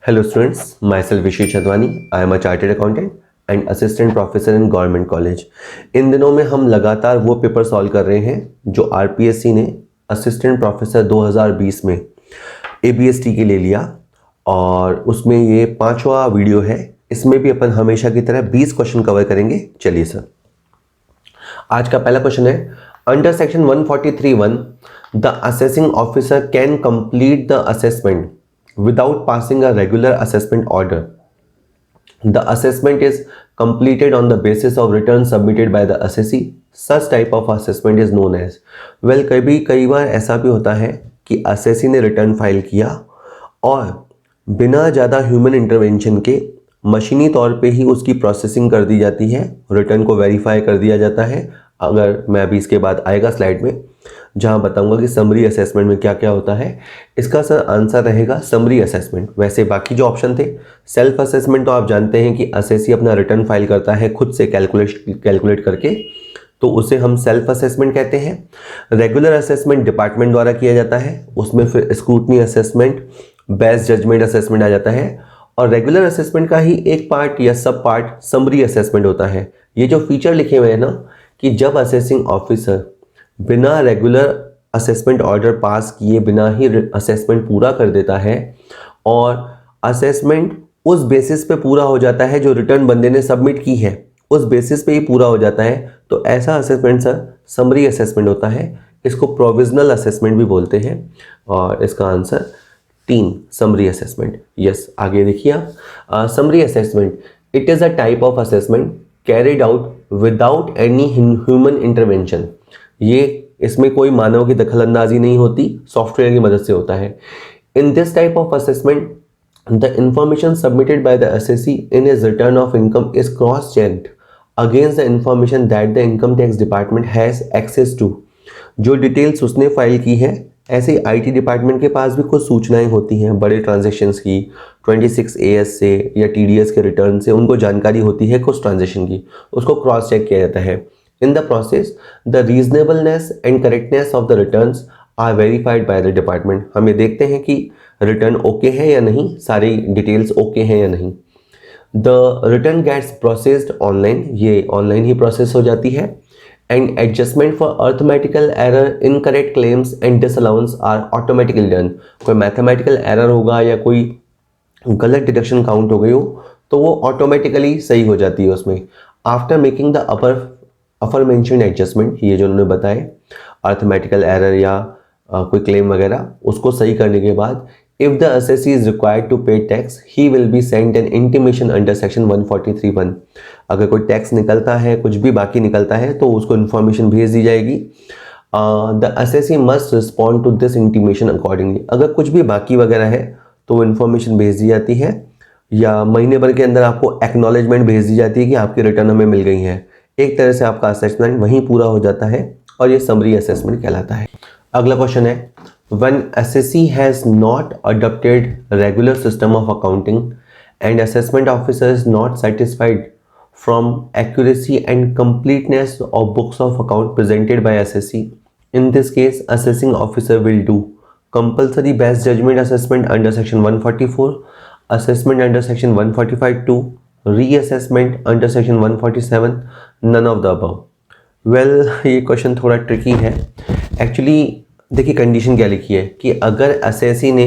Hello students, myself Vishy Chadwani. I am a chartered accountant and assistant professor in government college. इन दिनों में हम लगातार वो paper solve कर रहे हैं जो आरपीएससी ने असिस्टेंट प्रोफेसर 2020 में एबीएसटी के लिए लिया और उसमें ये 5वां वीडियो है। इसमें भी अपन हमेशा की तरह 20 क्वेश्चन कवर करेंगे। चलिए सर, आज का पहला क्वेश्चन है under section 143(1) the assessing officer can complete the assessment without passing a regular assessment order. The assessment is completed on the basis of returns submitted by the assessee. Such type of assessment is known as कई बार ऐसा भी होता है कि assessee ने return file किया और बिना ज़्यादा ह्यूमन इंटरवेंशन के मशीनी तौर पे ही उसकी प्रोसेसिंग कर दी जाती है, रिटर्न को वेरीफाई कर दिया जाता है। अगर मैं अभी इसके बाद आएगा स्लाइड में जहां बताऊंगा कि समरी असेसमेंट में क्या क्या होता है। इसका सर आंसर रहेगा समरी असेसमेंट। वैसे बाकी जो ऑप्शन थे, सेल्फ असेसमेंट तो आप जानते हैं कि असेसी अपना रिटर्न फाइल करता है खुद से कैलकुलेट करके, तो उसे हम सेल्फ असेसमेंट कहते हैं। रेगुलर असेसमेंट डिपार्टमेंट द्वारा किया जाता है, उसमें फिर scrutiny assessment, best judgement assessment आ जाता है। और रेगुलर असेसमेंट का ही एक पार्ट या सब पार्ट समरी असेसमेंट होता है। ये जो फीचर लिखे हुए हैं ना कि जब असेसिंग ऑफिसर बिना रेगुलर असेसमेंट ऑर्डर पास किए बिना ही असेसमेंट पूरा कर देता है और असेसमेंट उस बेसिस पे पूरा हो जाता है जो रिटर्न बंदे ने सबमिट की है, उस बेसिस पे ही पूरा हो जाता है, तो ऐसा असेसमेंट सर समरी असेसमेंट होता है। इसको प्रोविजनल असेसमेंट भी बोलते हैं और इसका आंसर 3 समरी असेसमेंट। यस, आगे देखिए आप। Summary assessment it is a type of assessment carried out without any human intervention. ये इसमें कोई मानव की दखलंदाजी नहीं होती, सॉफ्टवेयर की मदद से होता है। In this type of assessment the information submitted by the assessee in his return of income is cross checked against the information that the income tax department has access to. जो details उसने file की है, ऐसे ही IT department के पास भी कुछ सूचनाएं होती हैं बड़े ट्रांजेक्शन्स की, 26AS से या TDS के रिटर्न से उनको जानकारी होती है कुछ ट्रांजेक्शन की, उसको क्रॉस चेक किया जाता है। In the process, the reasonableness and correctness of the returns are verified by the department. हम ये देखते हैं कि रिटर्न ओके है या नहीं, सारी डिटेल्स ओके हैं या नहीं। The return gets processed online, ये ऑनलाइन ही प्रोसेस हो जाती है। And adjustment for arithmetical error, incorrect claims and disallowance are automatically done. कोई मैथमेटिकल एरर होगा या कोई गलत डिडक्शन काउंट हो गई हो तो वो ऑटोमेटिकली सही हो जाती है उसमें। After making the upper mention adjustment, ये जो उन्होंने बताए अर्थमेटिकल एरर या कोई क्लेम वगैरह, उसको सही करने के बाद if the assessee is required to pay tax he will be sent an intimation under section 143(1). अगर कोई टैक्स निकलता है, कुछ भी बाकी निकलता है, तो उसको इन्फॉर्मेशन भेज दी जाएगी। The assessee must respond to this intimation accordingly. अगर कुछ भी बाकी वगैरह है तो वो इन्फॉर्मेशन भेज दी जाती है या महीने भर के अंदर आपको एक्नॉलेजमेंट भेज दी जाती है कि आपकी रिटर्न हमें मिल गई है। एक तरह से आपका असेसमेंट वहीं पूरा हो जाता है और ये समरी असेसमेंट कहलाता है। अगला क्वेश्चन है when assessee has not adopted regular system of accounting and assessment officer is not satisfied from accuracy and completeness of books of account presented by assessee, in this case assessing officer will do compulsory best judgement assessment under section 144, assessment under section 145(2), reassessment under section 147, none of the above. Well, ये question थोड़ा tricky है actually. देखिए condition क्या लिखी है कि अगर assessee ने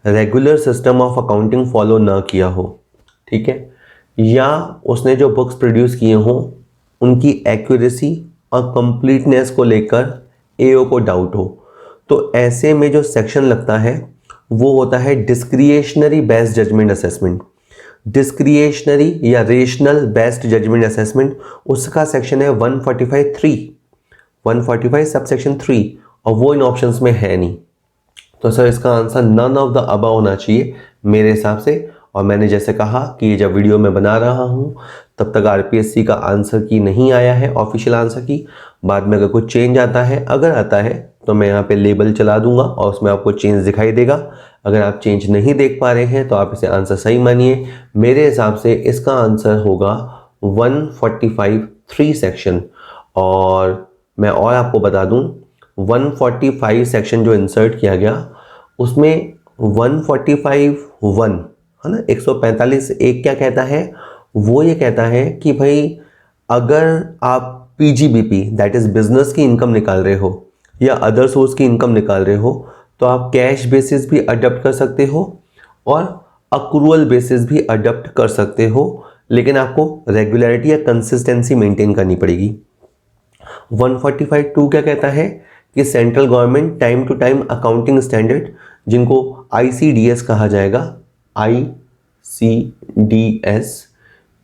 regular system of accounting follow ना किया हो, ठीक है, या उसने जो बुक्स प्रोड्यूस किए हों उनकी एक्यूरेसी और कंप्लीटनेस को लेकर AO को डाउट हो, तो ऐसे में जो सेक्शन लगता है वो होता है डिस्क्रिएशनरी बेस्ट जजमेंट असेसमेंट। डिस्क्रिएशनरी या रेशनल बेस्ट जजमेंट असेसमेंट, उसका सेक्शन है 145 सब सेक्शन 3 और वो इन ऑप्शंस में है नहीं। तो सर इसका answer none of the above होना चाहिए मेरे हिसाब से। और मैंने जैसे कहा कि ये जब वीडियो मैं बना रहा हूँ तब तक आरपीएससी का आंसर की नहीं आया है, ऑफिशियल आंसर की। बाद में अगर कुछ चेंज आता है, अगर आता है तो मैं यहाँ पे लेबल चला दूंगा और उसमें आपको चेंज दिखाई देगा। अगर आप चेंज नहीं देख पा रहे हैं तो आप इसे आंसर सही मानिए। मेरे हिसाब से इसका आंसर होगा 145(3) सेक्शन। और मैं और आपको बता दूं 145 सेक्शन जो इंसर्ट किया गया उसमें 145(1), है ना। 145 एक क्या कहता है, वो ये कहता है कि भाई अगर आप पीजीबीपी दैट इज बिजनेस की इनकम निकाल रहे हो या अदर सोर्स की इनकम निकाल रहे हो तो आप कैश बेसिस भी अडॉप्ट कर सकते हो और अक्रूअल बेसिस भी अडॉप्ट कर सकते हो, लेकिन आपको रेगुलरिटी या कंसिस्टेंसी मेंटेन करनी पड़ेगी। 145(2) क्या कहता है कि central government time to time accounting standard, जिनको ICDS कहा जाएगा, ICDS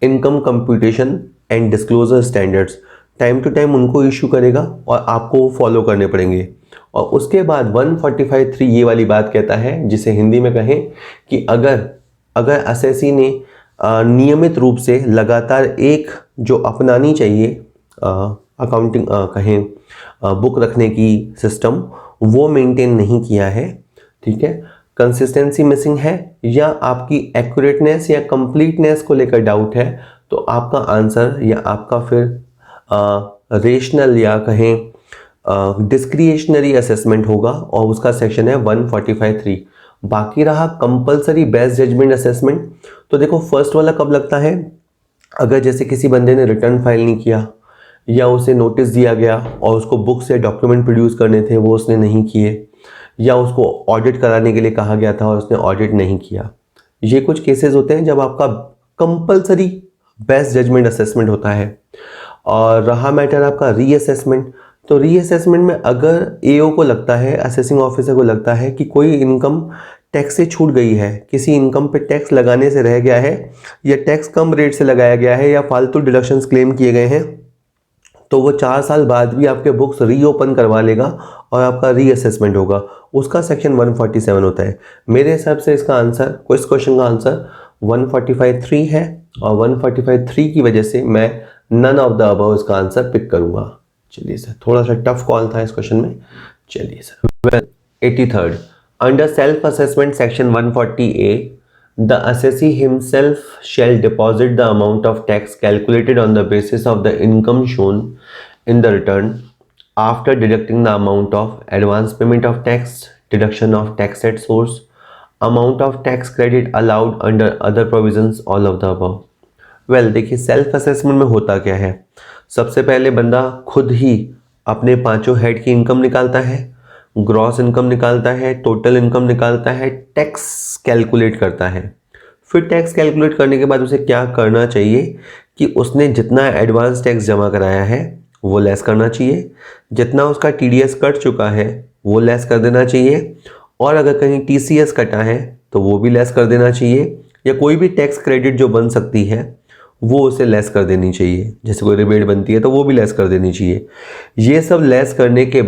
income computation and disclosure standards, time to time उनको इशू करेगा और आपको फॉलो करने पड़ेंगे। और उसके बाद 145(3) ये वाली बात कहता है, जिसे हिंदी में कहें कि अगर एसएससी ने नियमित रूप से लगातार एक जो अपनानी चाहिए अकाउंटिंग कहें बुक रखने की सिस्टम, वो मेंटेन नहीं किया है, ठीक है, कंसिस्टेंसी मिसिंग है या आपकी एक्यूरेटनेस या कंप्लीटनेस को लेकर डाउट है, तो आपका आंसर या आपका फिर रेशनल या कहें डिस्क्रिएशनरी असेसमेंट होगा और उसका सेक्शन है 145(3). बाकी रहा कंपलसरी बेस्ट जजमेंट असेसमेंट, तो देखो फर्स्ट वाला कब लगता है, अगर जैसे किसी बंदे ने रिटर्न फाइल नहीं किया या उसे नोटिस दिया गया और उसको बुक्स या डॉक्यूमेंट प्रोड्यूस करने थे वो उसने नहीं किए, या उसको ऑडिट कराने के लिए कहा गया था और उसने ऑडिट नहीं किया। ये कुछ केसेस होते हैं जब आपका कंपलसरी बेस्ट जजमेंट असेसमेंट होता है। और रहा मैटर आपका रीअसेसमेंट, तो रीअसेसमेंट में अगर एओ को लगता है, असेसिंग ऑफिसर को लगता है कि कोई इनकम टैक्स से छूट गई है, किसी इनकम पे टैक्स लगाने से रह गया है या टैक्स कम रेट से लगाया गया है या फालतू डिडक्शंस क्लेम किए गए हैं, तो वो 4 साल बाद भी आपके बुक्स रीओपन करवा लेगा और आपका रीअसेसमेंट होगा, उसका सेक्शन 147 होता है। मेरे हिसाब से इसका आंसर, इस क्वेश्चन का आंसर 145(3) है और 145(3) की वजह से मैं नन ऑफ द अबव इसका आंसर पिक करूंगा। चलिए सर, थोड़ा सा टफ कॉल था इस क्वेश्चन में। चलिए sir, 83rd under self assessment section 140A, the assessee himself shall deposit the amount of tax calculated on the basis of the income shown in the return after deducting the amount of advance payment of tax, deduction of tax at source, amount of tax credit allowed under other provisions, all of the above. Well, देखिए self assessment में होता क्या है, सबसे पहले बंदा खुद ही अपने पांचों हेड की इनकम निकालता है, ग्रॉस इनकम निकालता है, टोटल इनकम निकालता है, टैक्स कैलकुलेट करता है। फिर टैक्स कैलकुलेट करने के बाद उसे क्या करना चाहिए कि उसने जितना एडवांस टैक्स जमा कराया है वो लेस करना चाहिए, जितना उसका टीडीएस कट चुका है वो लेस कर देना चाहिए, और अगर कहीं टीसीएस कटा है तो वो भी लेस कर देना चाहिए, या कोई भी टैक्स क्रेडिट जो बन सकती है वो उसे लेस कर देनी चाहिए, जैसे कोई रिबेट बनती है तो वो भी लेस कर देनी चाहिए। ये सब लेस करने के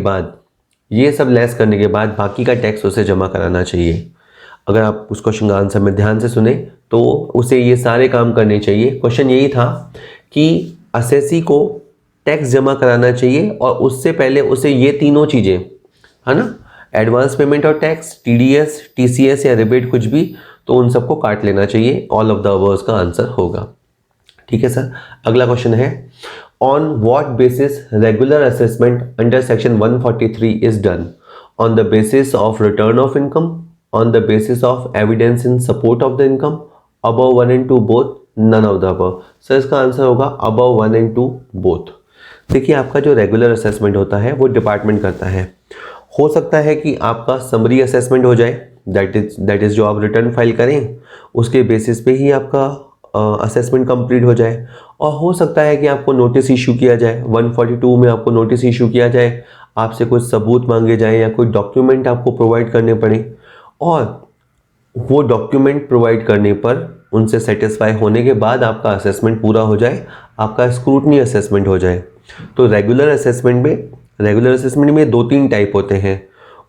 बाद बाकी का टैक्स उसे जमा कराना चाहिए। अगर आप उस क्वेश्चन का आंसर में ध्यान से सुने तो उसे ये सारे काम करने चाहिए। क्वेश्चन यही था कि असेसी को टैक्स जमा कराना चाहिए और उससे पहले उसे ये तीनों चीज़ें, है ना, एडवांस पेमेंट और टैक्स, टीडीएस, टीसीएस या रिबेट कुछ भी, तो उन सबको काट लेना चाहिए। ऑल ऑफ द अबव का आंसर होगा। ठीक है सर, अगला क्वेश्चन है, on what basis regular assessment under section 143 is done? On the basis of return of income, on the basis of evidence in support of the income, above 1 and 2 both, none of the above. Sir इसका answer होगा above 1 and 2 both. देखिए आपका जो regular assessment होता है वो department करता है। हो सकता है कि आपका समरी असेसमेंट हो जाए, दैट इज जो आप रिटर्न फाइल करें उसके बेसिस पे ही आपका असेसमेंट कंप्लीट हो जाए, और हो सकता है कि आपको नोटिस इशू किया जाए, 142 में आपको नोटिस इशू किया जाए, आपसे कुछ सबूत मांगे जाए या कोई डॉक्यूमेंट आपको प्रोवाइड करने पड़े, और वो डॉक्यूमेंट प्रोवाइड करने पर उनसे सेटिस्फाई होने के बाद आपका असेसमेंट पूरा हो जाए, आपका स्क्रूटनी असेसमेंट हो जाए। तो रेगुलर असेसमेंट में 2-3 टाइप होते हैं।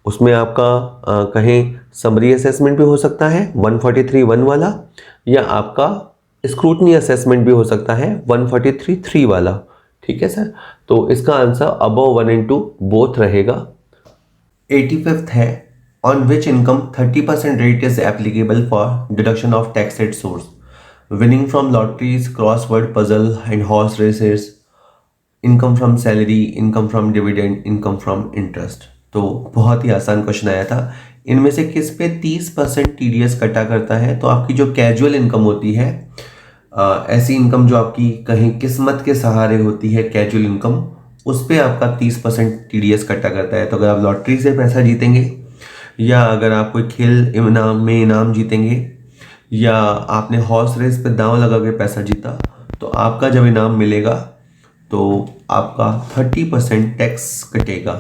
उसमें आपका कहें समरी असेसमेंट भी हो सकता है 143(1) वाला, या आपका स्क्रूटनी असेसमेंट भी हो सकता है 143(3) वाला। ठीक है सर, तो इसका आंसर अबव 1 and 2 बोथ रहेगा। 85th है, on which income 30% rate is applicable for deduction of tax at source, winning from lotteries, crossword puzzle and horse races, income from salary, income from dividend, income from interest. तो बहुत ही आसान question आया था इनमें से किस पे 30% टीडीएस कटा करता है? तो आपकी जो कैजुअल इनकम होती है, ऐसी इनकम जो आपकी कहीं किस्मत के सहारे होती है, कैजुअल इनकम, उस पे आपका 30% टीडीएस कटा करता है। तो अगर आप लॉटरी से पैसा जीतेंगे, या अगर आप कोई खेल इनाम जीतेंगे, या आपने हॉर्स रेस पे दांव लगा के पैसा जीता, तो आपका जब इनाम मिलेगा तो आपका 30% टैक्स कटेगा।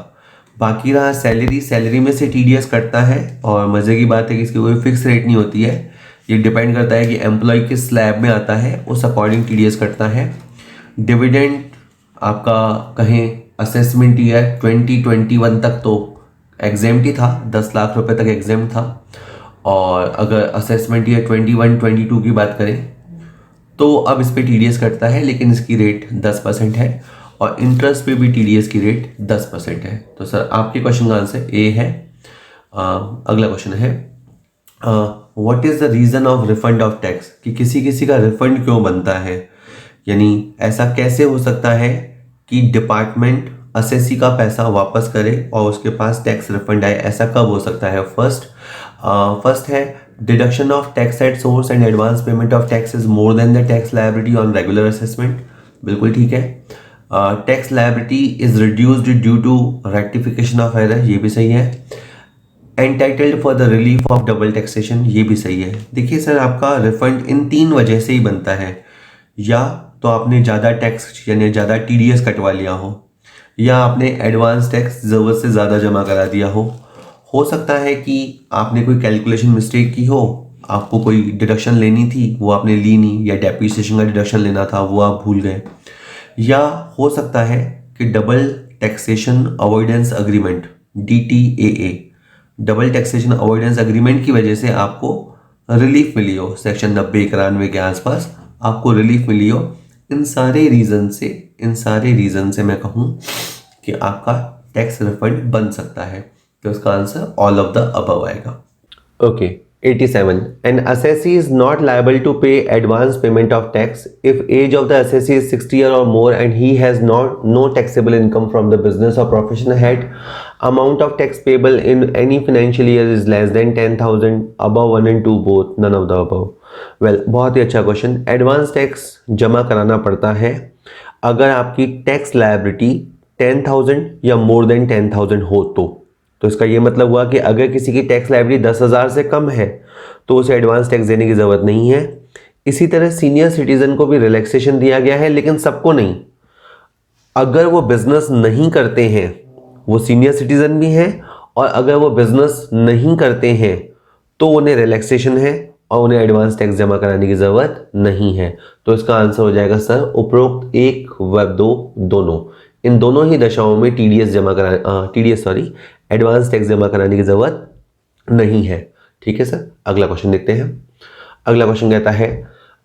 बाकी रहा सैलरी, सैलरी में से टीडीएस कटता है, और मज़े की बात है कि इसकी कोई फिक्स रेट नहीं होती है। ये डिपेंड करता है कि एम्प्लॉय किस स्लैब में आता है, उस अकॉर्डिंग टीडीएस कटता है। डिविडेंड आपका कहें असेसमेंट ईयर 2021 तक तो एग्जेम्प्ट ही था, 10 लाख रुपए तक एग्जेम्प्ट था। और अगर असेसमेंट ईयर 21-22 की बात करें तो अब इस पे टीडीएस कटता है, लेकिन इसकी रेट 10% है, और इंटरेस्ट पे भी टीडीएस की रेट 10% है। तो सर आपके क्वेश्चन का आंसर ए है। अगला क्वेश्चन है, what is the reason of refund of tax? कि किसी किसी का रिफंड क्यों बनता है, यानी ऐसा कैसे हो सकता है कि डिपार्टमेंट असेसी का पैसा वापस करे और उसके पास टैक्स रिफंड आए, ऐसा कब हो सकता है? फर्स्ट है deduction of tax at source and advance payment of tax is more than the tax liability on regular assessment, बिल्कुल ठीक है। Tax liability is reduced due to rectification of error, ये भी सही है। Entitled for the relief of double taxation, ये भी सही है। देखिए सर, आपका रिफंड इन 3 वजह से ही बनता है, या तो आपने ज़्यादा टैक्स यानी ज़्यादा टीडीएस कटवा लिया हो, या आपने एडवांस टैक्स ज़रूरत से ज़्यादा जमा करा दिया हो सकता है कि आपने कोई कैलकुलेशन मिस्टेक की हो, आपको कोई डिडक्शन लेनी थी वो आपने ली नहीं, या डेप्रिसिएशन का डिडक्शन लेना था वो आप भूल गए, या हो सकता है कि double taxation avoidance agreement DTAA, double taxation avoidance agreement की वजह से आपको रिलीफ मिली हो, सेक्शन 90-91 के आसपास आपको रिलीफ मिली हो। इन सारे रीज़न से मैं कहूँ कि आपका टैक्स रिफंड बन सकता है, तो उसका answer all of the above आएगा। Okay, 87. An assessee is not liable to pay advance payment of tax if age of the assessee is 60 years or more and he has no taxable income from the business or profession had amount of tax payable in any financial year is less than 10,000, above 1 and 2 both, none of the above. Well, बहुत ही अच्छा question. Advance tax जमा कराना पड़ता है अगर आपकी tax liability 10,000 या more than 10,000 हो तो इसका ये मतलब हुआ कि अगर किसी की टैक्स लायबिलिटी 10,000 से कम है तो उसे एडवांस टैक्स देने की ज़रूरत नहीं है। इसी तरह सीनियर सिटीजन को भी रिलैक्सेशन दिया गया है, लेकिन सबको नहीं। अगर वो बिजनेस नहीं करते हैं, वो सीनियर सिटीजन भी हैं, और अगर वो बिजनेस नहीं करते हैं तो उन्हें रिलैक्सेशन है और उन्हें एडवांस टैक्स जमा कराने की ज़रूरत नहीं है। तो इसका आंसर हो जाएगा सर उपरोक्त 1 व 2 दोनों, इन दोनों ही दशाओं में एडवांस टैक्स जमा कराने की ज़रूरत नहीं है। ठीक है सर, अगला क्वेश्चन देखते हैं। अगला क्वेश्चन कहता है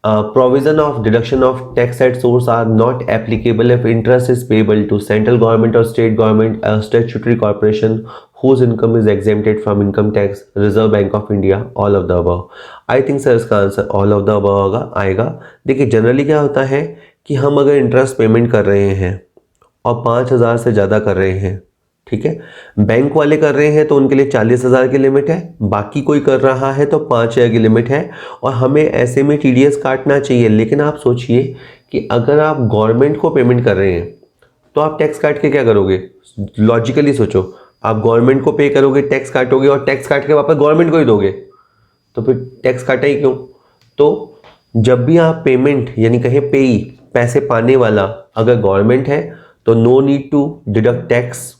provision of deduction of tax at source are not applicable if interest is payable to central government और state government, statutory corporation whose income is exempted from income tax, Reserve Bank of India, all of the above. I think sir इसका answer all of the above आएगा। देखिए generally क्या होता है कि हम अगर इंटरेस्ट पेमेंट कर रहे हैं और 5,000 से ज़्यादा कर रहे हैं, ठीक है, बैंक वाले कर रहे हैं तो उनके लिए 40,000 की लिमिट है, बाकी कोई कर रहा है तो 5,000 की लिमिट है, और हमें ऐसे में टीडीएस काटना चाहिए। लेकिन आप सोचिए कि अगर आप गवर्नमेंट को पेमेंट कर रहे हैं तो आप टैक्स काट के क्या करोगे? लॉजिकली सोचो, आप गवर्नमेंट को पे करोगे, टैक्स काटोगे, और टैक्स काट के वापस गवर्नमेंट को ही दोगे, तो फिर टैक्स काटा ही क्यों? तो जब भी आप पेमेंट यानी कहें पेई, पैसे पाने वाला अगर गवर्नमेंट है तो no need to deduct tax.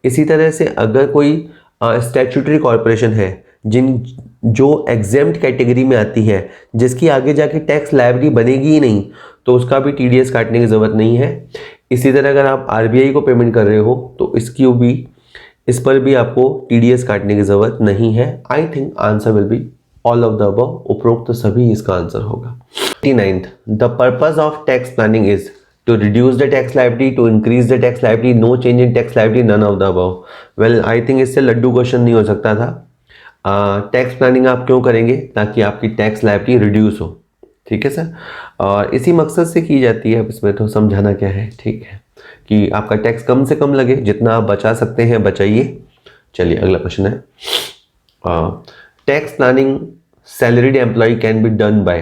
इसी तरह से अगर कोई स्टैट्यूटरी कॉर्पोरेशन है जो एग्जेम्प्ट कैटेगरी में आती है, जिसकी आगे जाके टैक्स लायबिलिटी बनेगी ही नहीं, तो उसका भी टीडीएस काटने की ज़रूरत नहीं है। इसी तरह अगर आप आरबीआई को पेमेंट कर रहे हो तो इस पर भी आपको टीडीएस काटने की ज़रूरत नहीं है। I think answer will be all of the above, उपरोक्त सभी इसका आंसर होगा। 89th, the purpose of tax planning is to reduce the tax liability, to increase the tax liability, no change in tax liability, none of the above. Well, I think इससे Laddu question नहीं हो सकता था। Tax planning आप क्यों करेंगे? ताकि आपकी टैक्स लायबिलिटी रिड्यूस हो, ठीक है सर, और इसी मकसद से की जाती है। अब इसमें तो समझाना क्या है, ठीक है, कि आपका टैक्स कम से कम लगे, जितना आप बचा सकते हैं बचाइए। चलिए अगला क्वेश्चन है tax planning salaried employ can be done by,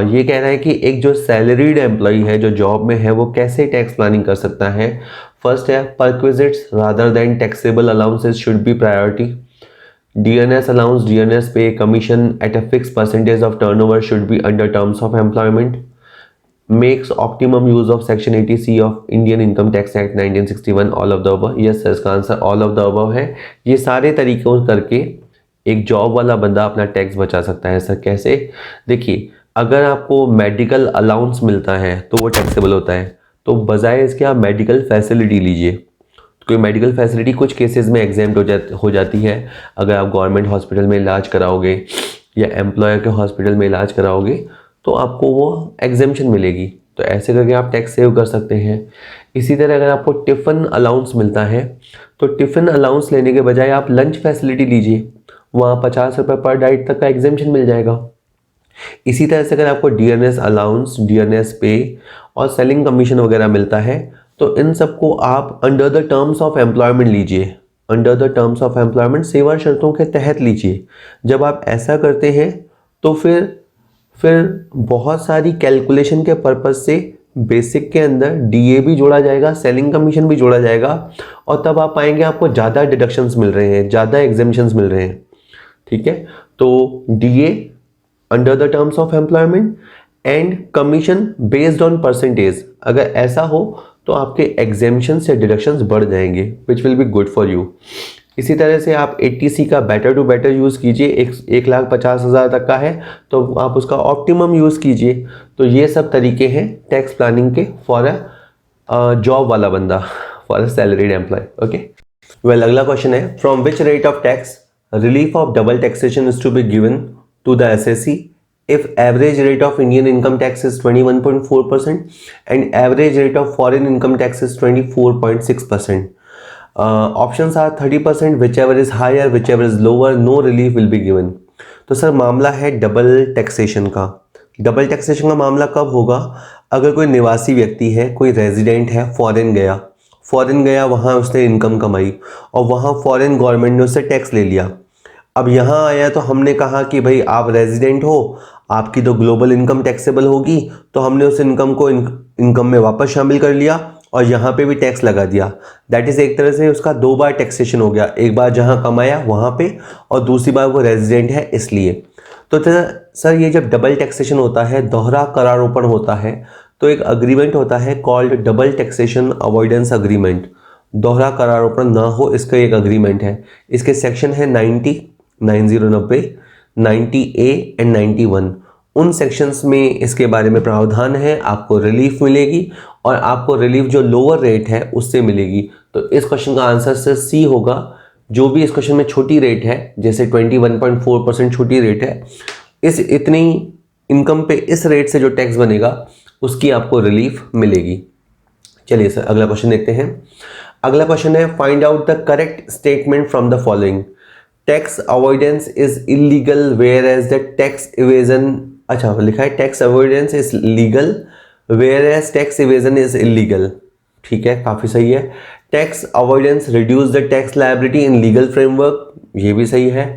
ये कह रहा है कि एक जो सैलरीड एम्प्लॉय है जो जॉब में है वो कैसे टैक्स प्लानिंग कर सकता है। फर्स्ट है perquisites rather than taxable allowances should be priority, DNS allowance, DNS pay, commission at a fixed percentage of turnover should be under terms of employment, makes optimum use of section 80C of Indian Income Tax Act 1961, all of the above। yes sir, इसका answer all of the above है। ये सारे तरीकों करके एक job वाला बंदा अपना टैक्स बचा सकता है। सर कैसे? देखिए, अगर आपको मेडिकल अलाउंस मिलता है तो वो टैक्सेबल होता है, तो बजाय इसके आप मेडिकल फैसिलिटी लीजिए। कोई मेडिकल फैसिलिटी कुछ केसेस में एग्जेम्प्ट हो जाती है। अगर आप गवर्नमेंट हॉस्पिटल में इलाज कराओगे या एम्प्लॉयर के हॉस्पिटल में इलाज कराओगे तो आपको वो एग्जेम्पशन मिलेगी, तो ऐसे करके आप टैक्स सेव कर सकते हैं। इसी तरह अगर आपको टिफ़िन अलाउंस मिलता है तो टिफ़िन अलाउंस लेने के बजाय आप लंच फैसिलिटी लीजिए, वहाँ 50 रुपये पर डाइट तक का एग्जेम्पशन मिल जाएगा। इसी तरह से अगर आपको DNS अलाउंस, DNS पे और सेलिंग कमीशन वगैरह मिलता है तो इन सबको आप under the terms of employment लीजिए, under the terms of employment सेवा शर्तों के तहत लीजिए। जब आप ऐसा करते हैं तो फिर बहुत सारी कैलकुलेशन के पर्पज से बेसिक के अंदर DA भी जोड़ा जाएगा, सेलिंग कमीशन भी जोड़ा जाएगा, और तब आप पाएंगे आपको ज़्यादा डिडक्शंस मिल रहे हैं, ज़्यादा एग्जेम्पशंस मिल रहे हैं। ठीक है, तो DA under the terms of employment and commission based on percentage, अगर ऐसा हो तो आपके एग्जेम्पशंस या डिडक्शंस बढ़ जाएंगे, which will be good for you. इसी तरह से आप 80C का बेटर टू बेटर यूज़ कीजिए, 1,50,000 तक का है तो आप उसका ऑप्टिमम यूज़ कीजिए। तो ये सब तरीके हैं टैक्स प्लानिंग के फॉर अ जॉब वाला बंदा, for a salaried employ. Okay, well अगला क्वेश्चन है, from which rate of tax relief of double taxation is to be given to the SSC if average rate of Indian income tax is 21.4% and average rate of foreign income tax is 24.6%. Options are 30%, whichever is higher, whichever is lower, no relief will be given. तो sir मामला है double taxation का। Double taxation का मामला कब होगा? अगर कोई निवासी व्यक्ति है, कोई रेजिडेंट है, फॉरेन गया, वहाँ उसने इनकम कमाई और वहाँ फॉरेन गवर्नमेंट ने उससे टैक्स ले लिया। अब यहाँ आया तो हमने कहा कि भाई आप रेजिडेंट हो, आपकी तो ग्लोबल इनकम टैक्सेबल होगी, तो हमने उस इनकम को इनकम में वापस शामिल कर लिया और यहाँ पे भी टैक्स लगा दिया। दैट इज़ एक तरह से उसका 2 बार टैक्सेशन हो गया, एक बार जहाँ कमाया वहाँ पे और दूसरी बार वो रेजिडेंट है इसलिए। तो सर ये जब डबल टैक्सेशन होता है, दोहरा करारोपण होता है, तो एक अग्रीमेंट होता है called double taxation avoidance agreement. दोहरा करारोपण ना हो इसका एक अग्रीमेंट है। इसके सेक्शन है 90, 90A एंड 91। उन सेक्शंस में इसके बारे में प्रावधान है, आपको रिलीफ मिलेगी और आपको रिलीफ जो लोअर रेट है उससे मिलेगी। तो इस क्वेश्चन का आंसर सर C होगा। जो भी इस क्वेश्चन में छोटी रेट है, जैसे 21.4% छोटी रेट है, इस इतनी इनकम पे इस रेट से जो टैक्स बनेगा उसकी आपको रिलीफ मिलेगी। चलिए सर अगला क्वेश्चन देखते हैं। अगला क्वेश्चन है, find out the correct statement from the following. Tax avoidance is illegal whereas the tax evasion, अच्छा लिखा है tax avoidance is legal whereas tax evasion is illegal. ठीक है, काफ़ी सही है। Tax avoidance reduce the tax liability in legal framework, ये भी सही है।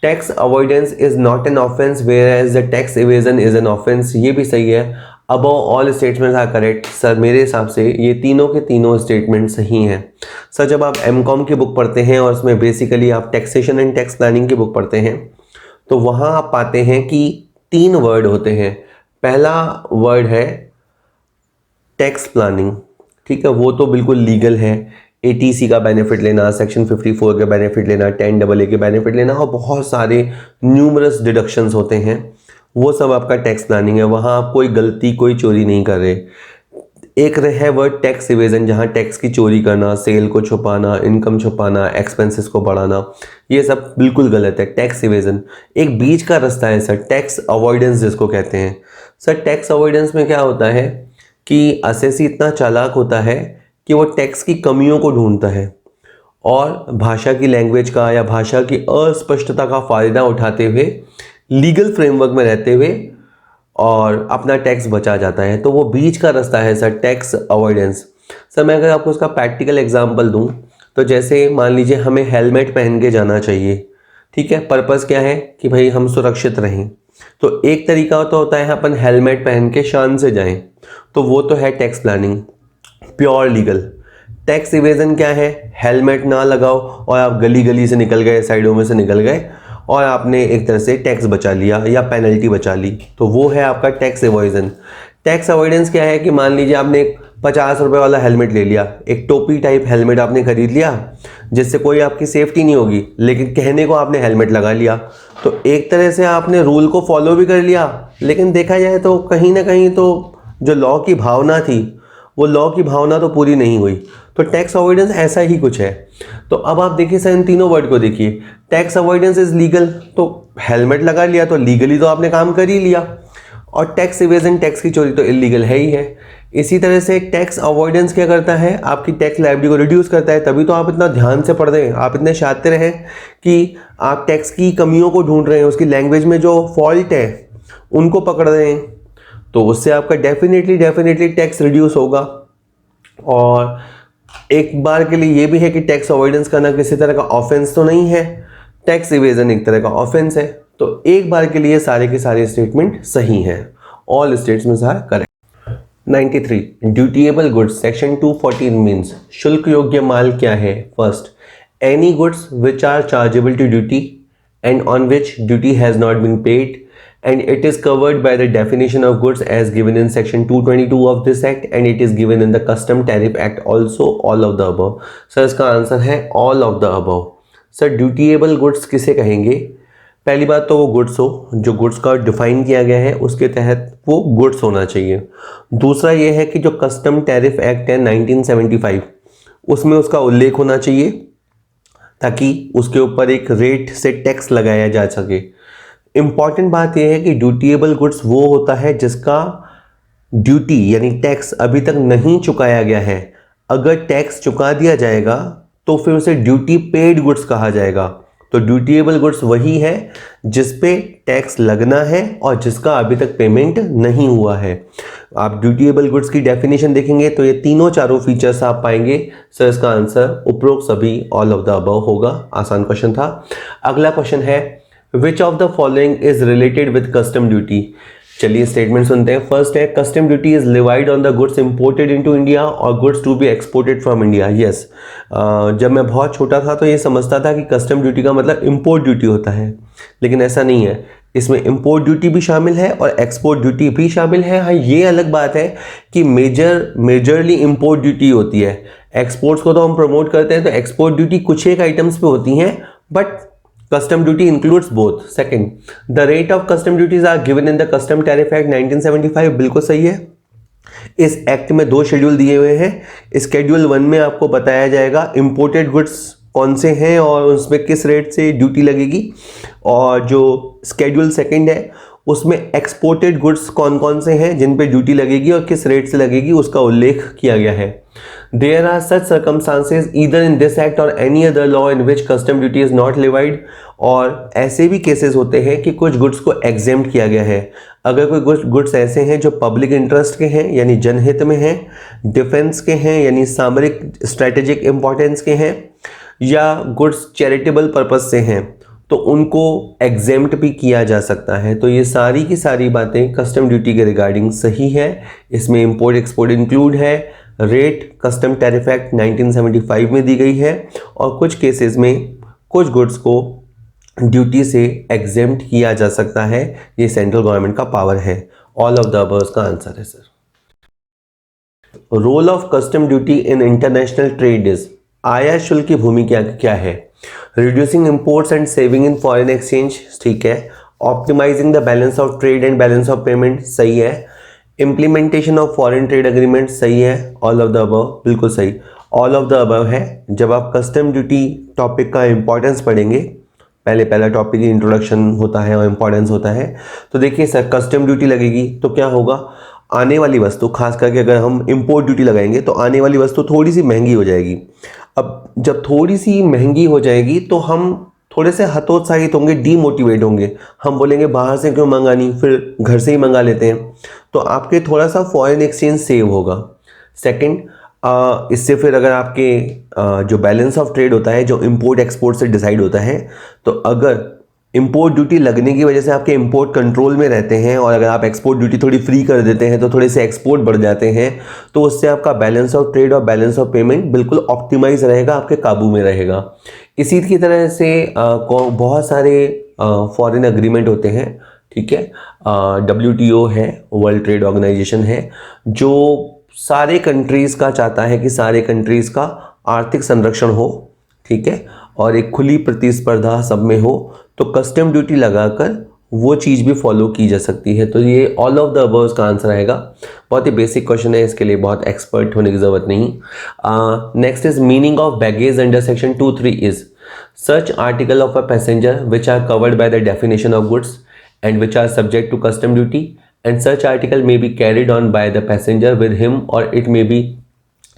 Tax avoidance is not an offence whereas the tax evasion is an offence, ये भी सही है। Above all statements are correct. Sir मेरे हिसाब से ये तीनों के तीनों स्टेटमेंट सही हैं। सर जब आप MCOM की बुक पढ़ते हैं और उसमें बेसिकली आप टैक्सेशन एंड टैक्स प्लानिंग की बुक पढ़ते हैं तो वहाँ आप पाते हैं कि 3 वर्ड होते हैं। पहला वर्ड है टैक्स प्लानिंग, ठीक है, वो तो बिल्कुल लीगल है। 80C का बेनिफिट लेना, सेक्शन 54 के बेनिफिट लेना, 10AA के बेनिफिट लेना और बहुत सारे न्यूमरस डिडक्शंस होते हैं, वो सब आपका टैक्स प्लानिंग है। वहाँ आप कोई गलती, कोई चोरी नहीं कर रहे। एक है वर्ड टैक्स इवेजन, जहाँ टैक्स की चोरी करना, सेल को छुपाना, इनकम छुपाना, एक्सपेंसेस को बढ़ाना, ये सब बिल्कुल गलत है, टैक्स इवेजन। एक बीच का रास्ता है सर, टैक्स अवॉइडेंस जिसको कहते हैं। सर टैक्स अवॉइडेंस में क्या होता है कि असेसी इतना चालाक होता है कि वो टैक्स की कमियों को ढूंढता है और भाषा की लैंग्वेज का या भाषा की अस्पष्टता का फ़ायदा उठाते हुए लीगल फ्रेमवर्क में रहते हुए और अपना टैक्स बचा जाता है। तो वो बीच का रास्ता है सर टैक्स अवॉइडेंस। सर मैं अगर आपको उसका प्रैक्टिकल एग्जांपल दूं तो जैसे मान लीजिए हमें हेलमेट पहन के जाना चाहिए, ठीक है, पर्पस क्या है कि भाई हम सुरक्षित रहें। तो एक तरीका तो होता है अपन हेलमेट पहन के शान से जाएं, तो वो तो है tax planning, pure legal. Tax evasion क्या है, हेलमेट ना लगाओ और आप गली गली से निकल गए, साइडों में से निकल गए और आपने एक तरह से टैक्स बचा लिया या पेनल्टी बचा ली, तो वो है आपका टैक्स एवॉइजन। टैक्स अवॉइडेंस क्या है कि मान लीजिए आपने 50 रुपये वाला हेलमेट ले लिया, एक टोपी टाइप हेलमेट आपने खरीद लिया जिससे कोई आपकी सेफ्टी नहीं होगी, लेकिन कहने को आपने हेलमेट लगा लिया, तो एक तरह से आपने रूल को फॉलो भी कर लिया, लेकिन देखा जाए तो कहीं ना कहीं तो जो लॉ की भावना थी वो लॉ की भावना तो पूरी नहीं हुई। तो टैक्स अवॉइडेंस ऐसा ही कुछ है। तो अब आप देखिए सर, इन तीनों वर्ड को देखिए, टैक्स अवॉइडेंस इज लीगल, तो हेलमेट लगा लिया तो लीगली तो आपने काम कर ही लिया, और टैक्स इवेजन, टैक्स की चोरी तो इलीगल है ही है। इसी तरह से टैक्स अवॉइडेंस क्या करता है, आपकी टैक्स लायबिलिटी को रिड्यूस करता है। तभी तो आप इतना ध्यान से पढ़ रहे हैं, आप इतने शातिर हैं कि आप टैक्स की कमियों को ढूंढ रहे हैं, उसकी लैंग्वेज में जो फॉल्ट है उनको पकड़ रहे हैं, तो उससे आपका डेफिनेटली टैक्स रिड्यूस होगा। और एक बार के लिए ये भी है कि टैक्स अवॉइडेंस करना किसी तरह का ऑफेंस तो नहीं है, टैक्स इवेजन एक तरह का ऑफेंस है। तो एक बार के लिए सारे के सारे स्टेटमेंट सही हैं, all statements are correct. 93 dutiable goods section 214 means शुल्क योग्य माल क्या है। First, any goods which are chargeable to duty and on which duty has not been paid and it is covered by the definition of goods as given in section 222 of this act and it is given in the custom tariff act also, all of the above। Sir इसका answer है all of the above। Sir dutiable goods किसे कहेंगे, पहली बात तो वो goods हो जो गुड्स का डिफाइन किया गया है उसके तहत वो गुड्स होना चाहिए। दूसरा ये है कि जो कस्टम टैरिफ एक्ट है 1975 उसमें उसका उल्लेख होना चाहिए ताकि उसके ऊपर एक रेट से टैक्स लगाया जा सके। इंपॉर्टेंट बात यह है कि ड्यूटीएबल गुड्स वो होता है जिसका ड्यूटी यानी टैक्स अभी तक नहीं चुकाया गया है। अगर टैक्स चुका दिया जाएगा तो फिर उसे ड्यूटी पेड गुड्स कहा जाएगा। तो ड्यूटीएबल गुड्स वही है जिस पे टैक्स लगना है और जिसका अभी तक पेमेंट नहीं हुआ है। आप ड्यूटीएबल गुड्स की डेफिनेशन देखेंगे तो ये तीनों चारों फीचर्स आप पाएंगे। सर इसका आंसर उपरोक्त सभी ऑल ऑफ द अबव होगा। आसान क्वेश्चन था। अगला क्वेश्चन है Which of the following is related with custom duty? चलिए स्टेटमेंट सुनते हैं। फर्स्ट है custom duty is levied on the goods imported into India और goods to be exported from India. Yes, जब मैं बहुत छोटा था तो ये समझता था कि कस्टम ड्यूटी का मतलब इंपोर्ट ड्यूटी होता है, लेकिन ऐसा नहीं है। इसमें इंपोर्ट ड्यूटी भी शामिल है और एक्सपोर्ट ड्यूटी भी शामिल है। हाँ, ये अलग बात है कि मेजरली इंपोर्ट ड्यूटी होती है। एक्सपोर्ट्स को तो हम प्रमोट करते हैं तो एक्सपोर्ट ड्यूटी कुछ एक आइटम्स पे होती हैं, but custom duty includes both। Second, the rate of custom duties are given in the Custom Tariff Act 1975। बिल्कुल सही है। इस एक्ट में 2 शेड्यूल दिए हुए हैं। स्केड्यूल 1 में आपको बताया जाएगा इंपोर्टेड गुड्स कौन से हैं और उसमें किस रेट से ड्यूटी लगेगी, और जो स्केड्यूल 2 है उसमें एक्सपोर्टेड गुड्स कौन कौन से हैं जिन पे ड्यूटी लगेगी और किस रेट से लगेगी उसका उल्लेख किया गया है। There are such circumstances either in this act or any other law in which custom duty is not levied। और ऐसे भी केसेस होते हैं कि कुछ गुड्स को एग्जेम्प्ट किया गया है। अगर कोई गुड्स ऐसे हैं जो पब्लिक इंटरेस्ट के हैं यानी जनहित में हैं, डिफेंस के हैं यानी सामरिक स्ट्रेटेजिक इंपॉर्टेंस के हैं, या गुड्स चैरिटेबल पर्पस से हैं, तो उनको एग्जेम्प्ट भी किया जा सकता है। तो ये सारी की सारी बातें कस्टम ड्यूटी के रिगार्डिंग सही है। इसमें इंपोर्ट एक्सपोर्ट इंक्लूड है। रेट कस्टम टैरिफ एक्ट 1975 में दी गई है और कुछ केसेस में कुछ गुड्स को ड्यूटी से एग्जेम्प्ट किया जा सकता है। ये सेंट्रल गवर्नमेंट का पावर है। ऑल ऑफ द अबव का आंसर है sir. Role of custom duty in international trade is, आयात शुल्क की भूमिका क्या है। Reducing imports and saving in foreign exchange, ठीक है। Optimising the balance of trade and balance of payment, सही है। Implementation of foreign trade agreement, सही है। ऑल ऑफ द अबव बिल्कुल सही। ऑल ऑफ द अबव है। जब आप कस्टम ड्यूटी टॉपिक का इंपॉर्टेंस पढ़ेंगे, पहला टॉपिक इंट्रोडक्शन होता है और इंपॉर्टेंस होता है, तो देखिए सर कस्टम ड्यूटी लगेगी तो क्या होगा, आने वाली वस्तु, खास करके अगर हम इंपोर्ट ड्यूटी लगाएंगे तो आने वाली वस्तु थोड़ी सी महंगी हो जाएगी। अब जब थोड़ी सी महंगी हो जाएगी तो हम थोड़े से हतोत्साहित होंगे, डीमोटिवेट होंगे। हम बोलेंगे बाहर से क्यों मंगानी, फिर घर से ही मंगा लेते हैं। तो आपके थोड़ा सा फॉरेन एक्सचेंज सेव होगा। सेकंड, इससे फिर अगर आपके जो बैलेंस ऑफ ट्रेड होता है जो इंपोर्ट एक्सपोर्ट से डिसाइड होता है, तो अगर इंपोर्ट ड्यूटी लगने की वजह से आपके इंपोर्ट कंट्रोल में रहते हैं और अगर आप एक्सपोर्ट ड्यूटी थोड़ी फ्री कर देते हैं तो थोड़े से एक्सपोर्ट बढ़ जाते हैं, तो उससे आपका बैलेंस ऑफ ट्रेड और बैलेंस ऑफ पेमेंट बिल्कुल ऑप्टिमाइज रहेगा, आपके काबू में रहेगा। इसी की तरह से बहुत सारे फॉरेन एग्रीमेंट होते हैं, ठीक है। WTO है, वर्ल्ड ट्रेड ऑर्गेनाइजेशन है, जो सारे कंट्रीज़ का चाहता है कि सारे कंट्रीज़ का आर्थिक संरक्षण हो, ठीक है, और एक खुली प्रतिस्पर्धा सब में हो, तो कस्टम ड्यूटी लगाकर वो चीज़ भी फॉलो की जा सकती है। तो ये ऑल ऑफ द अबव का आंसर आएगा। बहुत ही बेसिक क्वेश्चन है, इसके लिए बहुत एक्सपर्ट होने की ज़रूरत नहीं। Next is meaning of baggage under section 2(3) is such article of a passenger which are covered by the definition of goods and which are subject to custom duty, and such article may be carried on by the passenger with him or it may be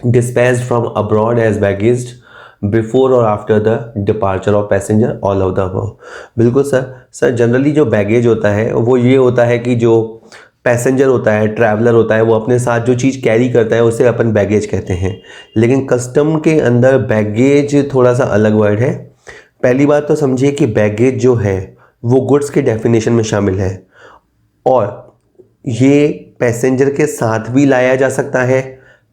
dispatched from abroad as baggage before or after the departure of passenger, all of the above। बिल्कुल sir generally जो baggage होता है वो ये होता है कि जो पैसेंजर होता है, ट्रैवलर होता है, वो अपने साथ जो चीज़ कैरी करता है उसे अपन बैगेज कहते हैं। लेकिन कस्टम के अंदर बैगेज थोड़ा सा अलग वर्ड है। पहली बात तो समझिए कि बैगेज जो है वो गुड्स के डेफिनेशन में शामिल है और ये पैसेंजर के साथ भी लाया जा सकता है,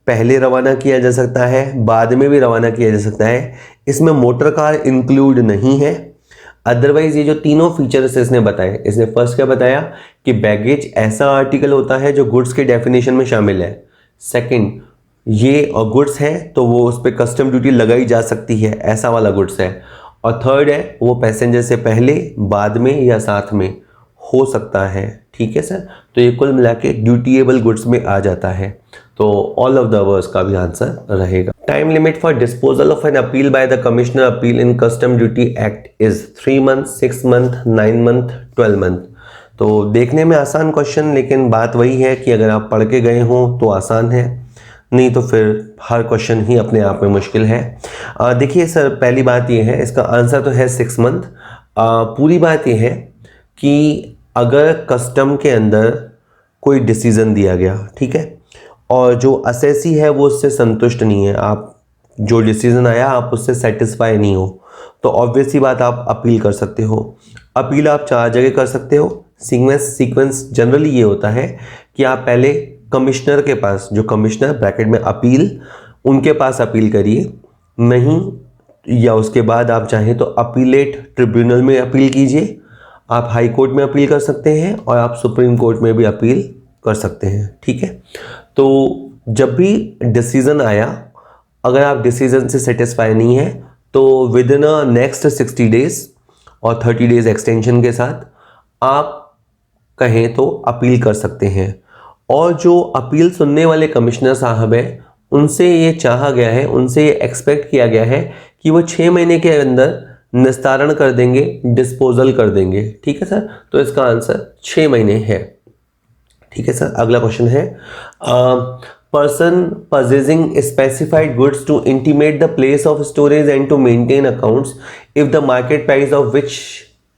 पहले रवाना किया जा सकता है, बाद में भी रवाना किया जा सकता है। इसमें मोटर कार इंक्लूड नहीं है। अदरवाइज ये जो तीनों फीचर्स इसने बताए, इसने फर्स्ट क्या बताया कि बैगेज ऐसा आर्टिकल होता है जो गुड्स के डेफिनेशन में शामिल है। सेकंड, ये गुड्स है तो वो उस पर कस्टम ड्यूटी लगाई जा सकती है, ऐसा वाला गुड्स है। और थर्ड है वो पैसेंजर से पहले, बाद में या साथ में हो सकता है, ठीक है सर। तो ये कुल मिला के ड्यूटीएबल गुड्स में आ जाता है। तो ऑल ऑफ द अबव का भी आंसर रहेगा। Time limit for disposal of an appeal by the commissioner appeal in custom duty act is 3 month, 6 month, 9 month, 12 month. तो देखने में आसान क्वेश्चन, लेकिन बात वही है कि अगर आप पढ़ के गए हों तो आसान है, नहीं तो फिर हर क्वेश्चन ही अपने आप में मुश्किल है। देखिए सर, पहली बात ये है, इसका आंसर तो है 6 मंथ। पूरी बात ये है कि अगर कस्टम के अंदर कोई डिसीज़न दिया गया, ठीक है, और जो असेसी है वो उससे संतुष्ट नहीं है, आप जो डिसीज़न आया आप उससे सेटिस्फाई नहीं हो, तो ऑब्वियस सी बात आप अपील कर सकते हो। अपील आप 4 जगह कर सकते हो। सीक्वेंस जनरली ये होता है कि आप पहले कमिश्नर के पास, जो कमिश्नर ब्रैकेट में अपील, उनके पास अपील करिए, नहीं या उसके बाद आप चाहें तो अपीलेट ट्रिब्यूनल में अपील कीजिए। आप हाई कोर्ट में अपील कर सकते हैं और आप सुप्रीम कोर्ट में भी अपील कर सकते हैं, ठीक है। तो जब भी डिसीज़न आया, अगर आप डिसीज़न से सेटिस्फाई नहीं है तो with in a next 60 days और 30 डेज एक्सटेंशन के साथ आप कहें तो अपील कर सकते हैं। और जो अपील सुनने वाले कमिश्नर साहब हैं, उनसे ये चाहा गया है, उनसे ये एक्सपेक्ट किया गया है कि वो 6 महीने के अंदर निस्तारण कर देंगे, डिस्पोजल कर देंगे, ठीक है सर। तो इसका आंसर 6 महीने है, ठीक है सर। अगला क्वेश्चन है, person purchasing specified goods to intimate the place of storage and to maintain accounts if the market price of which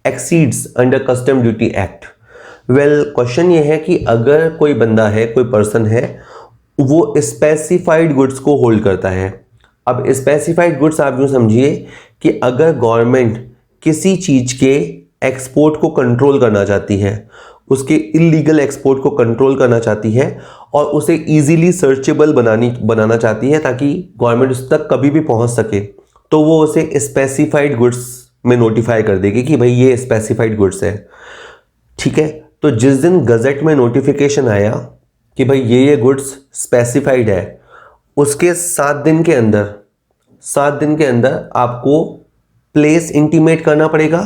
exceeds under custom duty act. Well, question ये है कि अगर कोई बंदा है, कोई पर्सन है, वो स्पेसिफाइड गुड्स को होल्ड करता है। अब स्पेसिफाइड गुड्स आप यूँ समझिए कि अगर गवर्नमेंट किसी चीज़ के एक्सपोर्ट को कंट्रोल करना चाहती है, उसके इलीगल एक्सपोर्ट को कंट्रोल करना चाहती है और उसे इजीली सर्चेबल बनाना चाहती है ताकि गवर्नमेंट उस तक कभी भी पहुंच सके, तो वो उसे स्पेसिफाइड गुड्स में नोटिफाई कर देगी कि भाई ये स्पेसिफाइड गुड्स है, ठीक है। तो जिस दिन गजट में नोटिफिकेशन आया कि भाई ये गुड्स स्पेसिफाइड है, उसके 7 दिन के अंदर आपको प्लेस इंटीमेट करना पड़ेगा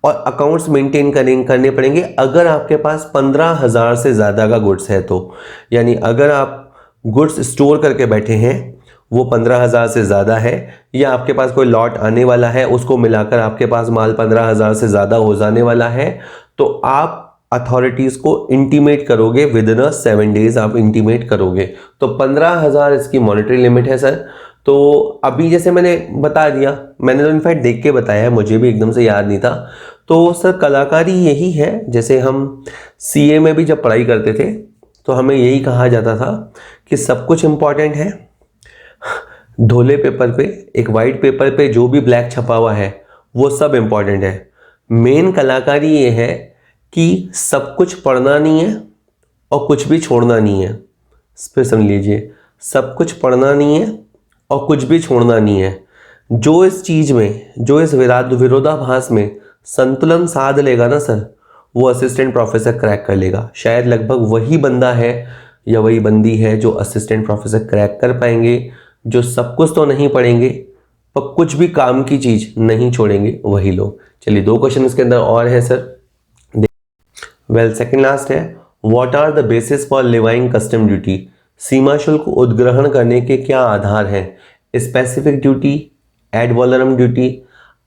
और अकाउंट्स मेंटेन करने पड़ेंगे। अगर आपके पास 15,000 से ज़्यादा का गुड्स है तो, यानी अगर आप गुड्स स्टोर करके बैठे हैं, वो 15,000 से ज़्यादा है, या आपके पास कोई लॉट आने वाला है, उसको मिलाकर आपके पास माल 15,000 से ज़्यादा हो जाने वाला है, तो आप अथॉरिटीज़ को इंटीमेट करोगे, विद इन 7 डेज आप इंटीमेट करोगे। तो 15,000 इसकी मॉनेटरी लिमिट है सर। तो अभी जैसे मैंने बता दिया, मैंने तो इनफैक्ट देख के बताया है, मुझे भी एकदम से याद नहीं था। तो सर कलाकारी यही है, जैसे हम CA में भी जब पढ़ाई करते थे तो हमें यही कहा जाता था कि सब कुछ इम्पॉर्टेंट है, धोले पेपर पे, एक वाइट पेपर पे जो भी ब्लैक छपा हुआ है वो सब इम्पॉर्टेंट है। मेन कलाकारी ये है कि सब कुछ पढ़ना नहीं है और कुछ भी छोड़ना नहीं है। फिर समझ लीजिए, सब कुछ पढ़ना नहीं है और कुछ भी छोड़ना नहीं है। जो इस चीज़ में, जो इस विरोधाभास में संतुलन साध लेगा ना सर, वो असिस्टेंट प्रोफेसर क्रैक कर लेगा। शायद लगभग वही बंदा है या वही बंदी है जो असिस्टेंट प्रोफेसर क्रैक कर पाएंगे, जो सब कुछ तो नहीं पढ़ेंगे पर कुछ भी काम की चीज़ नहीं छोड़ेंगे, वही लोग। चलिए 2 क्वेश्चन इसके अंदर और है सर। वेल, सेकंड लास्ट है, what are the basis for levying custom duty? सीमा शुल्क उद्ग्रहण करने के क्या आधार हैं? Specific duty, ad valorem duty,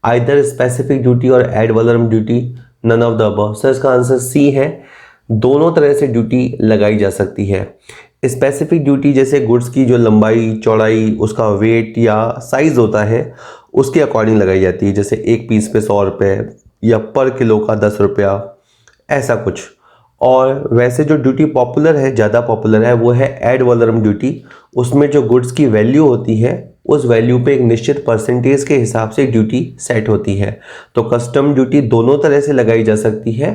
either specific duty और ad valorem duty, none of the above. Sir इसका आंसर सी है, दोनों तरह से ड्यूटी लगाई जा सकती है। स्पेसिफिक ड्यूटी जैसे गुड्स की जो लंबाई चौड़ाई, उसका वेट या साइज होता है, उसके अकॉर्डिंग लगाई जाती है। जैसे एक पीस पे 100 रुपये या पर किलो का 10 रुपया, ऐसा कुछ। और वैसे जो ड्यूटी पॉपुलर है, ज़्यादा पॉपुलर है, वो है एड वॉलरम ड्यूटी। उसमें जो गुड्स की वैल्यू होती है, उस वैल्यू पे एक निश्चित परसेंटेज के हिसाब से ड्यूटी सेट होती है। तो कस्टम ड्यूटी दोनों तरह से लगाई जा सकती है,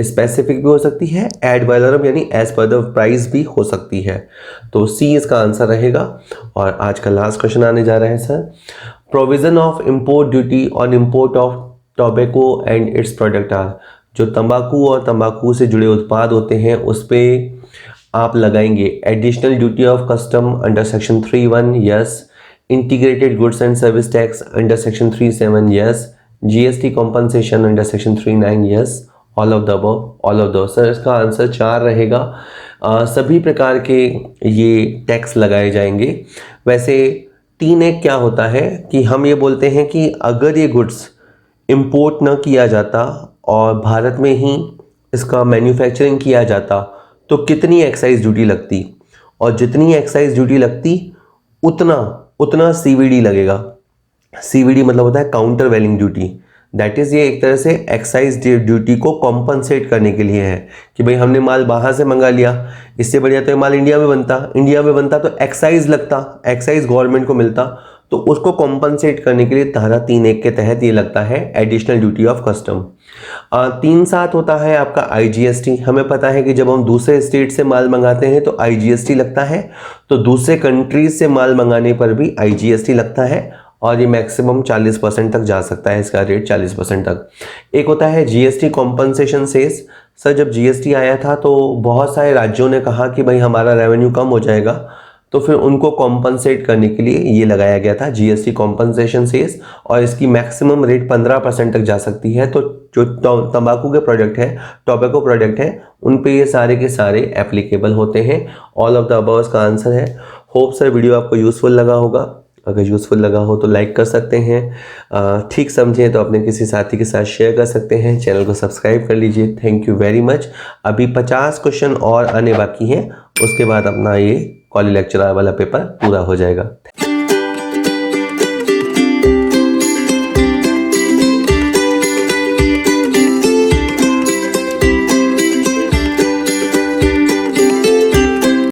स्पेसिफिक भी हो सकती है, एड वॉलरम यानी एज पर द प्राइस भी हो सकती है। तो सी इसका आंसर रहेगा। और आज का लास्ट क्वेश्चन आने जा रहा है sir, provision of import duty on import of tobacco and its product are. जो तंबाकू और तंबाकू से जुड़े उत्पाद होते हैं उस पर आप लगाएंगे additional duty of custom under section 3(1) yes, integrated goods and service tax under section 3(7) yes, GST compensation under section 3(9) yes, all of the above, all of the. Sir इसका आंसर 4 रहेगा। सभी प्रकार के ये टैक्स लगाए जाएंगे। वैसे 3(1) क्या होता है कि हम ये बोलते हैं कि अगर ये गुड्स इंपोर्ट ना किया जाता और भारत में ही इसका मैन्युफैक्चरिंग किया जाता तो कितनी एक्साइज ड्यूटी लगती, और जितनी एक्साइज ड्यूटी लगती उतना सीवीडी लगेगा। सीवीडी मतलब होता है counter valuing duty. That is ये एक तरह से एक्साइज ड्यूटी को कॉम्पनसेट करने के लिए है कि भाई हमने माल बाहर से मंगा लिया, इससे बढ़िया तो ये माल इंडिया में बनता तो एक्साइज लगता, एक्साइज गवर्नमेंट को मिलता, तो उसको कॉम्पनसेट करने के लिए धारा 3(1) के तहत ये लगता है एडिशनल ड्यूटी ऑफ कस्टम। 3(7) होता है आपका आईजीएसटी। हमें पता है कि जब हम दूसरे स्टेट से माल मंगाते हैं तो आईजीएसटी लगता है, तो दूसरे कंट्रीज से माल मंगाने पर भी आईजीएसटी लगता है, और ये मैक्सिमम 40% तक जा सकता है, इसका रेट 40% तक। एक होता है जीएसटी कॉम्पनसेशन सेस। सर जब जीएसटी आया था तो बहुत सारे राज्यों ने कहा कि भाई हमारा रेवेन्यू कम हो जाएगा, तो फिर उनको कॉम्पनसेट करने के लिए ये लगाया गया था जीएसटी कॉम्पनसेशन सेस, और इसकी मैक्सिमम रेट 15% तक जा सकती है। तो जो तंबाकू के प्रोडक्ट है, टोबैको प्रोडक्ट है, उन पे ये सारे के सारे एप्लीकेबल होते हैं। ऑल ऑफ द अबव का आंसर है। होप सर वीडियो आपको यूज़फुल लगा होगा। अगर यूज़फुल लगा हो तो लाइक कर सकते हैं, ठीक समझें तो अपने किसी साथी के साथ शेयर कर सकते हैं, चैनल को सब्सक्राइब कर लीजिए। Thank you very much. अभी 50 क्वेश्चन और आने बाकी हैं, उसके बाद अपना ये कॉलेज लेक्चरर वाला पेपर पूरा हो जाएगा।